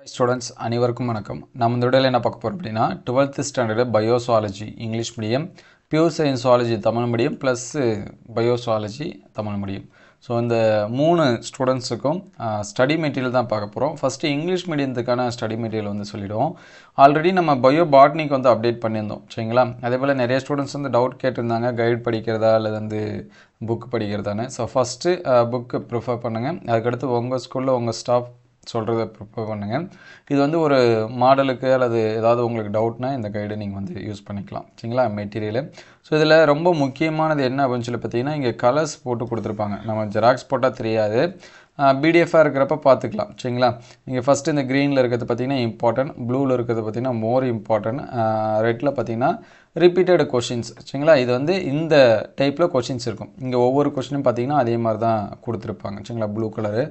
Students அனைவருக்கும் வணக்கம். நம்ம இந்த வீடியோவில் என்ன பார்க்க போகிறோம் அப்படின்னா 12th standard பயோசுவாலஜி English medium, pure science zoology Tamil medium plus பயோசுவாலஜி Tamil medium. So இந்த 3 ஸ்டூடெண்ட்ஸுக்கும் ஸ்டடி மெட்டீரியல் தான் பார்க்க போகிறோம். ஃபஸ்ட்டு இங்கிலீஷ் மீடியத்துக்கான ஸ்டடி மெட்டீரியல் வந்து சொல்லிவிடுவோம். ஆல்ரெடி நம்ம பயோ பாட்னிக்கு வந்து அப்டேட் பண்ணியிருந்தோம், சரிங்களா? அதே போல் நிறைய ஸ்டூடெண்ட்ஸ் வந்து டவுட் கேட்டிருந்தாங்க, கைட் படிக்கிறதா அல்லது வந்து புக் படிக்கிறதானே. ஸோ ஃபஸ்ட்டு புக்கு ப்ரிஃபர் பண்ணுங்கள். அதுக்கடுத்து உங்கள் ஸ்கூலில் உங்கள் ஸ்டாஃப் சொல்கிறத ப்ரிப்பேர் பண்ணுங்கள். இது வந்து ஒரு மாடலுக்கு அல்லது ஏதாவது உங்களுக்கு டவுட்னா இந்த கைடை நீங்கள் வந்து யூஸ் பண்ணிக்கலாம், சரிங்களா? மெட்டீரியலு. ஸோ இதில் ரொம்ப முக்கியமானது என்ன அப்படின்னு சொல்லி பார்த்தீங்கன்னா, இங்கே கலர்ஸ் போட்டு கொடுத்துருப்பாங்க. நம்ம ஜெராக்ஸ் போட்டால் தெரியாது, பிடிஎஃபாக இருக்கிறப்ப பார்த்துக்கலாம், சரிங்களா? இங்கே ஃபஸ்ட்டு இந்த க்ரீனில் இருக்கிறது பார்த்திங்கன்னா இம்பார்ட்டன்ட், ப்ளூவில் இருக்கிறது பார்த்திங்கன்னா மோர் இம்பார்ட்டன்ட், ரெட்டில் பார்த்திங்கன்னா ரிப்பீட்டட் கொஷின்ஸ், சரிங்களா? இது வந்து இந்த டைப்பில் கொஷின்ஸ் இருக்கும். இங்கே ஒவ்வொரு கொஷினும் பார்த்திங்கன்னா அதே மாதிரி தான் கொடுத்துருப்பாங்க, சரிங்களா? ப்ளூ கலரு,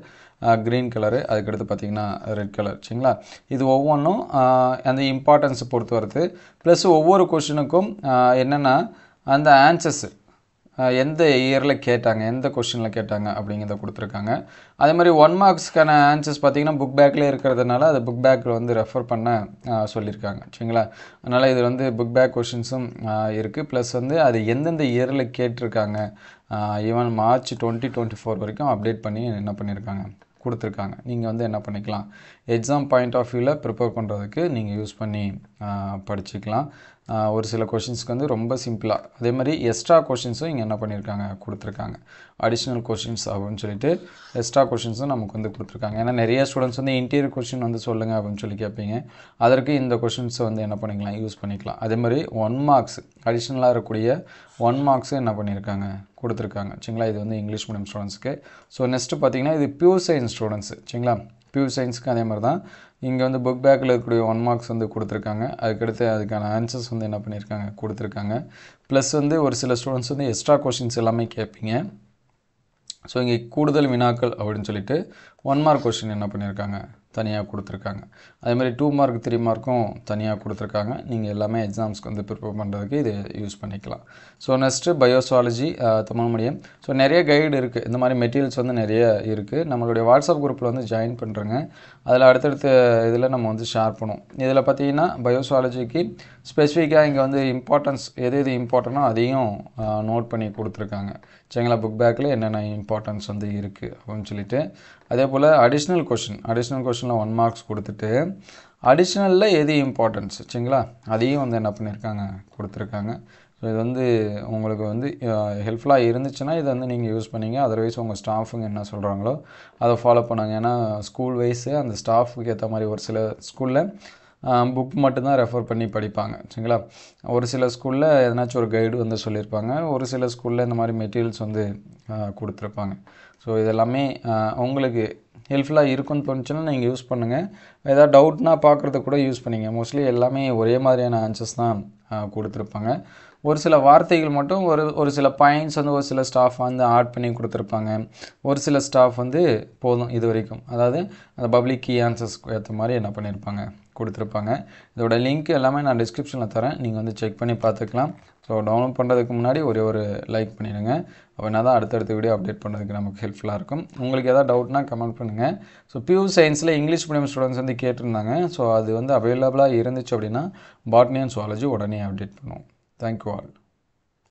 க்ரீன் கலரு, அதுக்கடுத்து பார்த்திங்கன்னா ரெட் கலர், சரிங்களா? இது ஒவ்வொன்றும் அந்த இம்பார்ட்டன்ஸை பொறுத்து வருது. ப்ளஸ் ஒவ்வொரு கொஷினுக்கும் என்னென்னா அந்த ஆன்சர்ஸு எந்த இயரில் கேட்டாங்க, எந்த கொஷினில் கேட்டாங்க அப்படிங்கிறத கொடுத்துருக்காங்க. அதே மாதிரி 1 மார்க்ஸ்க்கான ஆன்சர்ஸ் பார்த்திங்கன்னா புக் பேக்லேயே இருக்கிறதுனால அது புக் பேக்கில் வந்து ரெஃபர் பண்ண சொல்லியிருக்காங்க, சரிங்களா? அதனால் இது வந்து புக் பேக் கொஷின்ஸும் இருக்குது. ப்ளஸ் வந்து அது எந்தெந்த இயரில் கேட்டிருக்காங்க, ஈவன் மார்ச் 2024 வரைக்கும் அப்டேட் பண்ணி என்ன பண்ணியிருக்காங்க கொடுத்துருக்காங்க. நீங்கள் வந்து என்ன பண்ணிக்கலாம், எக்ஸாம் பாயிண்ட் ஆஃப் வியூவில் ப்ரிப்பேர் பண்ணுறதுக்கு நீங்கள் யூஸ் பண்ணி படிச்சுக்கலாம். ஒரு சில கொஷின்ஸ்க்கு வந்து ரொம்ப சிம்பிளாக, அதே மாதிரி எக்ஸ்ட்ரா கொஷின்ஸும் இங்கே என்ன பண்ணியிருக்காங்க கொடுத்துருக்காங்க. அடிஷ்னல் கொஷின்ஸ் அப்படின்னு சொல்லிட்டு எக்ஸ்ட்ரா கொஷின்ஸும் நமக்கு வந்து கொடுத்துருக்காங்க. ஏன்னா நிறைய ஸ்டூடெண்ட்ஸ் வந்து இன்டீரியர் கொஷின் வந்து சொல்லுங்கள் அப்படின்னு சொல்லி கேட்பீங்க. அதற்கு இந்த கொஷின்ஸை வந்து என்ன பண்ணிக்கலாம், யூஸ் பண்ணிக்கலாம். அதே மாதிரி 1 மார்க்ஸ் அடிஷ்னலாக இருக்கக்கூடிய 1 மார்க்ஸு என்ன பண்ணியிருக்காங்க கொடுத்துருக்காங்க, சரிங்களா? இது வந்து இங்கிலீஷ் மீடியம் ஸ்டூடெண்ட்ஸ்க்கு. ஸோ நெக்ஸ்ட்டு பார்த்திங்கன்னா இது பியூர் சயின்ஸ் ஸ்டூடெண்ட்ஸு, சரிங்களா? பியூர் சயின்ஸ்க்கு அதே மாதிரி தான் இங்கே வந்து புக் பேக்கில் இருக்கக்கூடிய 1 மார்க்ஸ் வந்து கொடுத்துருக்காங்க. அதுக்கடுத்து அதுக்கான ஆன்சர்ஸ் வந்து என்ன பண்ணியிருக்காங்க கொடுத்துருக்காங்க. ப்ளஸ் வந்து ஒரு சில ஸ்டூடெண்ட்ஸ் வந்து எக்ஸ்ட்ரா கொஷின்ஸ் எல்லாமே கேட்பீங்க. ஸோ இங்கே கூடுதல் வினாக்கள் அப்படின்னு சொல்லிட்டு 1 மார்க் கொஷின் என்ன பண்ணியிருக்காங்க தனியாக கொடுத்துருக்காங்க. அதேமாதிரி 2 மார்க் 3 மார்க்கும் தனியாக கொடுத்துருக்காங்க. நீங்கள் எல்லாமே எக்ஸாம்ஸ்க்கு வந்து ப்ரிப்பேர் பண்ணுறதுக்கு இது யூஸ் பண்ணிக்கலாம். So next பயோசுவாலஜி Tamil medium. So நிறைய கைடு இருக்குது, இந்த மாதிரி மெட்டீரியல்ஸ் வந்து நிறைய இருக்குது. நம்மளுடைய வாட்ஸ்அப் குரூப்பில் வந்து ஜாயின் பண்ணுறேங்க. அதில் அடுத்தடுத்த இதில் நம்ம வந்து ஷேர் பண்ணுவோம். இதில் பார்த்தீங்கன்னா பயோசுவாலஜிக்கு ஸ்பெசிஃபிக்காக இங்கே வந்து இம்பார்ட்டன்ஸ் எது இம்பார்ட்டனோ அதையும் நோட் பண்ணி கொடுத்துருக்காங்க, சரிங்களா? புக் பேக்கில் என்னென்ன இம்பார்ட்டன்ஸ் வந்து இருக்குது அப்படின்னு சொல்லிட்டு. அதே போல் அடிஷ்னல் கொஷினில் 1 மார்க்ஸ் கொடுத்துட்டு அடிஷ்னலில் எது இம்பார்ட்டன்ஸ், சரிங்களா? அதையும் வந்து என்ன பண்ணியிருக்காங்க கொடுத்துருக்காங்க. ஸோ இது வந்து உங்களுக்கு வந்து ஹெல்ப்ஃபுல்லாக இருந்துச்சுன்னா இதை வந்து நீங்கள் யூஸ் பண்ணிங்க. அதர்வைஸ் உங்கள் ஸ்டாஃபுங்க என்ன சொல்கிறாங்களோ அதை ஃபாலோ பண்ணாங்க. ஏன்னா ஸ்கூல் வைஸு அந்த ஸ்டாஃபுக்கு ஏற்ற மாதிரி ஒரு சில ஸ்கூலில் புக் மட்டும்தான் ரெஃபர் பண்ணி படிப்பாங்க, சரிங்களா? ஒரு சில ஸ்கூலில் எதனாச்சும் ஒரு கைடு வந்து சொல்லியிருப்பாங்க. ஒரு சில ஸ்கூலில் இந்த மாதிரி மெட்டீரியல்ஸ் வந்து கொடுத்துருப்பாங்க. ஸோ இதெல்லாமே உங்களுக்கு ஹெல்ப்ஃபுல்லாக இருக்குன்னு தோணுச்சுன்னா நீங்கள் யூஸ் பண்ணுங்கள். ஏதாவது டவுட்னா பார்க்குறத கூட யூஸ் பண்ணிங்க. மோஸ்ட்லி எல்லாமே ஒரே மாதிரியான ஆன்சர்ஸ் தான் கொடுத்துருப்பாங்க. ஒரு சில வார்த்தைகள் மட்டும் ஒரு சில பாயிண்ட்ஸ் வந்து ஒரு சில ஸ்டாஃப் வந்து ஆட் பண்ணி கொடுத்துருப்பாங்க. ஒரு சில ஸ்டாஃப் வந்து போதும் இது வரைக்கும், அதாவது அந்த பப்ளிக் கீ ஆன்சர்ஸ்க்கு ஏற்ற மாதிரி என்ன பண்ணியிருப்பாங்க கொடுத்துருப்பாங்க. இதோட லிங்க் எல்லாமே நான் டிஸ்கிரிப்ஷனில் தரேன், நீங்கள் வந்து செக் பண்ணி பார்த்துக்கலாம். ஸோ டவுன்லோட் பண்ணுறதுக்கு முன்னாடி ஒரு லைக் பண்ணிடுங்க. அப்படின்னா தான் அடுத்தடுத்த வீடியோ அப்டேட் பண்ணுறதுக்கு நமக்கு ஹெல்ப்ஃபுல்லாக இருக்கும். உங்களுக்கு எதாவது டவுட்னா கமெண்ட் பண்ணுங்கள். ஸோ பியூர் சயின்ஸில் இங்கிலீஷ் மீடியம் ஸ்டூடெண்ட்ஸ் வந்து கேட்டிருந்தாங்க. ஸோ அது வந்து அவைலபிளாக இருந்துச்சு அப்படின்னா பாட்னி அண்ட் சுவாலஜி உடனே அப்டேட் பண்ணுவோம். Thank you all.